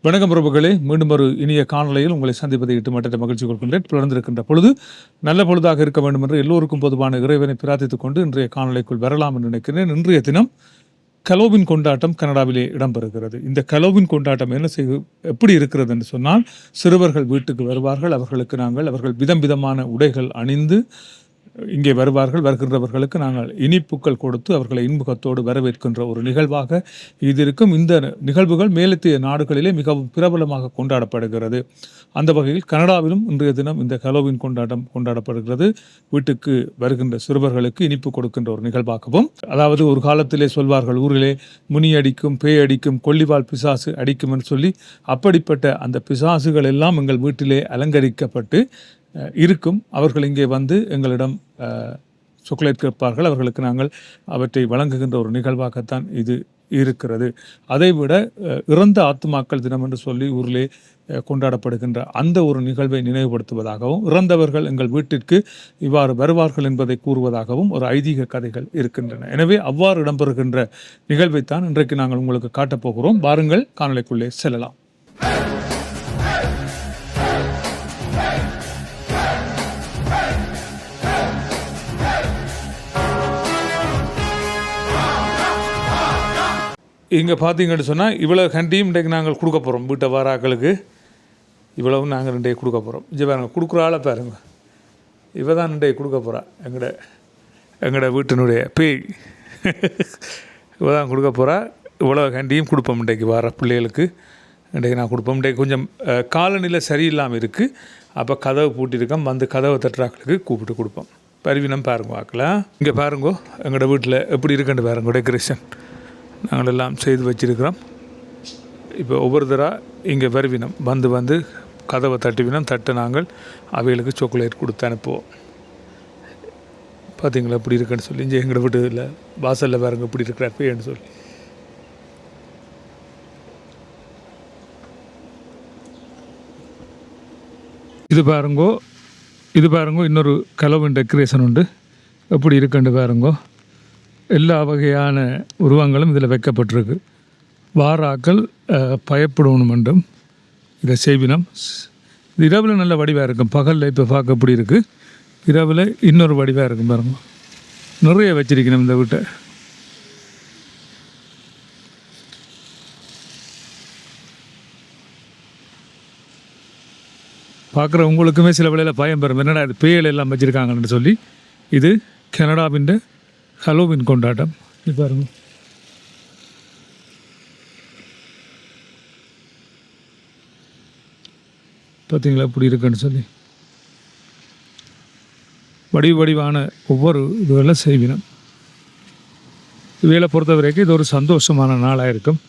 வணக்கம் பிரபுகளே, மீண்டும் ஒரு இனிய காணொலியில் உங்களை சந்திப்பதை இட்டு மற்ற மகிழ்ச்சி கொள்கின்றேன். பிறந்திருக்கின்ற பொழுது நல்ல பொழுதாக இருக்க வேண்டும் என்று எல்லோருக்கும் பொதுவான இறைவனை பிரார்த்தித்துக் கொண்டு இன்றைய காணொலிக்குள் வரலாம் என்று நினைக்கிறேன். இன்றைய தினம் ஹலோவின் கொண்டாட்டம் கனடாவிலே இடம்பெறுகிறது. இந்த ஹலோவின் கொண்டாட்டம் எப்படி இருக்கிறது என்று சொன்னால், சிறுவர்கள் வீட்டுக்கு வருவார்கள். அவர்கள் விதம் விதமான உடைகள் அணிந்து இங்கே வருகின்றவர்களுக்கு நாங்கள் இனிப்புக்கள் கொடுத்து அவர்களை இன்முகத்தோடு வரவேற்கின்ற ஒரு நிகழ்வாக இது இருக்கும். இந்த நிகழ்வுகள் மேலத்திய நாடுகளிலே மிகவும் பிரபலமாக கொண்டாடப்படுகிறது. அந்த வகையில் கனடாவிலும் இன்றைய தினம் இந்த ஹலோவின் கொண்டாட்டம் கொண்டாடப்படுகிறது. வீட்டுக்கு வருகின்ற சிறுவர்களுக்கு இனிப்பு கொடுக்கின்ற ஒரு நிகழ்வாகவும், அதாவது ஒரு காலத்திலே சொல்வார்கள், ஊரிலே முனி அடிக்கும், பேய் அடிக்கும், கொல்லிவால் பிசாசு அடிக்கும் என்று சொல்லி, அப்படிப்பட்ட அந்த பிசாசுகள் எல்லாம் எங்கள் வீட்டிலே அலங்கரிக்கப்பட்டு இருக்கும். அவர்கள் இங்கே வந்து எங்களிடம் சாக்லேட் கேட்பார்கள். அவர்களுக்கு நாங்கள் அவற்றை வழங்குகின்ற ஒரு நிகழ்வாகத்தான் இது இருக்கிறது. அதைவிட இறந்த ஆத்துமாக்கள் தினம் என்று சொல்லி ஊரிலே கொண்டாடப்படுகின்ற அந்த ஒரு நிகழ்வை நினைவுபடுத்துவதாகவும், இறந்தவர்கள் எங்கள் வீட்டிற்கு இவ்வாறு வருவார்கள் என்பதை கூறுவதாகவும் ஒரு ஐதீக கதைகள் இருக்கின்றன. எனவே அவ்வாறு இடம்பெறுகின்ற நிகழ்வைத்தான் இன்றைக்கு நாங்கள் உங்களுக்கு காட்டப்போகிறோம். வாருங்கள், காணொளிக்குள்ளே செல்லலாம். இங்கே பார்த்தீங்கன்னு சொன்னால், இவ்வளவு கண்டியும் இன்றைக்கு நாங்கள் கொடுக்க போகிறோம். வீட்டை வாராக்களுக்கு இவ்வளவும் நாங்கள் இன்றைக்கு கொடுக்க போகிறோம். பாருங்கள், கொடுக்குற ஆளை பாருங்க, இவ தான் இன்றைக்கு கொடுக்க போகிறா. எங்களோட வீட்டினுடைய பேய் இவ தான் கொடுக்க போகிறா. இவ்வளோ கண்டியும் கொடுப்போம் இன்றைக்கு வார பிள்ளைகளுக்கு. இன்றைக்கு நான் கொடுப்போம். இன்றைக்கு கொஞ்சம் காலநிலை சரியில்லாமல் இருக்குது. அப்போ கதவை பூட்டியிருக்கோம். வந்து கதவை தட்டுறாக்களுக்கு கூப்பிட்டு கொடுப்போம். பரிவினம் பாருங்க, வாக்கலாம். இங்கே பாருங்கோ, எங்களோட வீட்டில் எப்படி இருக்குன்னு பாருங்க. டெக்கரேஷன் நாங்கள் எல்லாம் செய்து வச்சிருக்கிறோம். இப்போ ஒவ்வொருத்தராக இங்கே வருவினம் வந்து கதவை தட்டு நாங்கள் அவைகளுக்கு சாக்லேட் கொடுத்து அனுப்புவோம். பார்த்தீங்களா எப்படி இருக்குன்னு சொல்லி. இங்கே எங்களை வீட்டு இல்லை வாசலில் பாருங்க எப்படி இருக்கிறார் பேன்னு சொல்லி. இது பாருங்கோ இன்னொரு ஹலோவின் டெக்கரேஷன் உண்டு. எப்படி இருக்குன்னு பாருங்கோ. எல்லா வகையான உருவங்களும் இதில் வைக்கப்பட்டிருக்கு. வாராக்கள் பயப்படணும் என்றும் இதை செய்வினம். இது இரவில் நல்ல வடிவாக இருக்கும். பகலில் இப்போ பார்க்க எப்படி இருக்குது, இரவில் இன்னொரு வடிவாக இருக்கும் பாருங்க. நிறைய வச்சிருக்கணும் இந்த வீட்டை. பார்க்குற உங்களுக்குமே சில வேளையில் பயம் பெறும், என்னடா இது பேயல் எல்லாம் வச்சுருக்காங்கன்னு சொல்லி. இது கனடாவின் ஹலோவின் கொண்டாட்டம். இது பாருங்க. பார்த்தீங்களா எப்படி இருக்குன்னு சொல்லி. வடிவான ஒவ்வொரு இதுவெல்லாம் செய்வினம். இவைகளை பொறுத்த வரைக்கும் இது ஒரு சந்தோஷமான நாளாக இருக்கும்.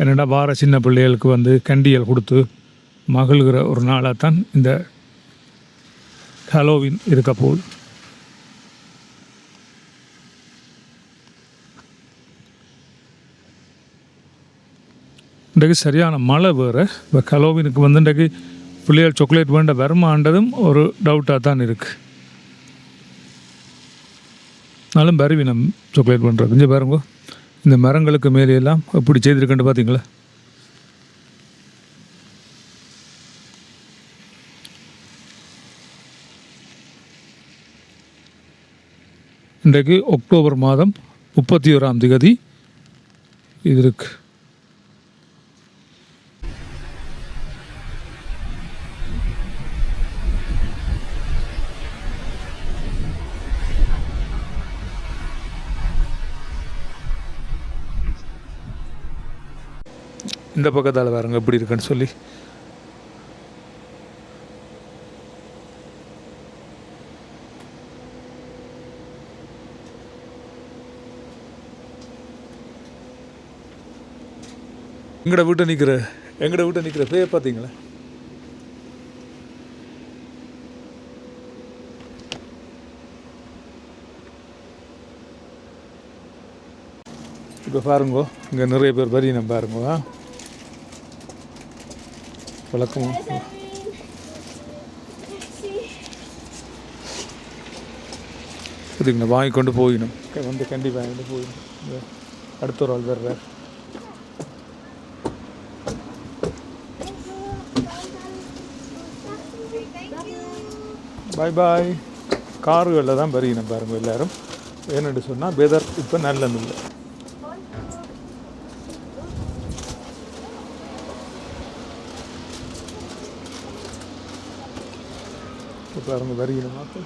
என்னென்னா வார சின்ன பிள்ளைகளுக்கு வந்து கண்டியல் கொடுத்து மகிழ்கிற ஒரு நாளாக தான் இந்த ஹலோவின் இருக்க போகுது. இன்றைக்கு சரியான மழை வேறு. இப்போ ஹலோவினுக்கு வந்து இன்றைக்கு பிள்ளைகள் சாக்லேட் வேண்ட வருமானதும் ஒரு டவுட்டாக தான் இருக்குது. நாளும் பருவினம் சாக்லேட் பண்ணுறது. இங்கே பாருங்க, இந்த மரங்களுக்கு மேலேயெல்லாம் எப்படி செய்திருக்கேன்னு பார்த்தீங்களா. இன்றைக்கு அக்டோபர் மாதம் 31ஆம் தேதி இது இருக்குது. இந்த பக்கத்தால் பாருங்க எப்படி இருக்குன்னு சொல்லி. எங்கட வீட்டை நிற்கிற பேயை பார்த்தீங்களா. இப்போ பாருங்கோ, இங்கே நிறைய பேர் வரி நம்ம பாருங்க. வழக்கம் இதுங்க வாங்கி கொண்டு போயிடணும். வந்து கண்டிப்பாக வாங்கிட்டு போயிடணும். அடுத்த ஒரு ஆள் வர்றார். பாய் பாய். கார்களில் தான் பறிக்கணும் பாருங்கள் எல்லோரும். ஏன்னு சொன்னால் வெதர் இப்போ நல்ல இல்லை. பாருங்க வரிகளை மாற்ற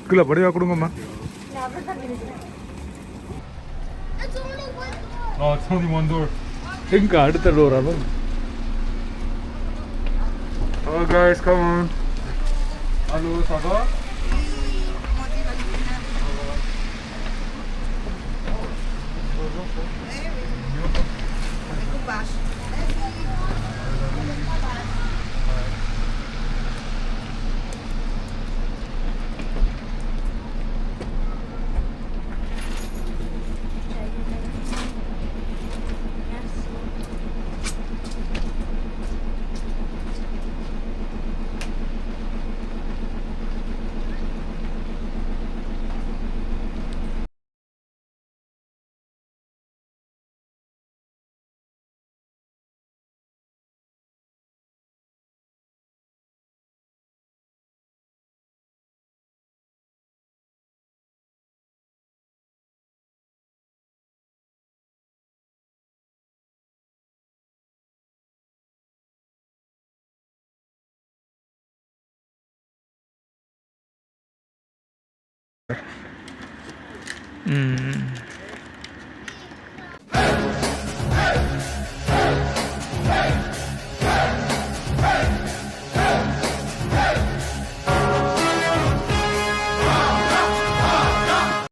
கிலோ படிவா கொடுங்கம்மா. Oh, it's only one door. எங்க அடுத்த டோர் அதுவும் Hello guys, come on. Hello, ça va?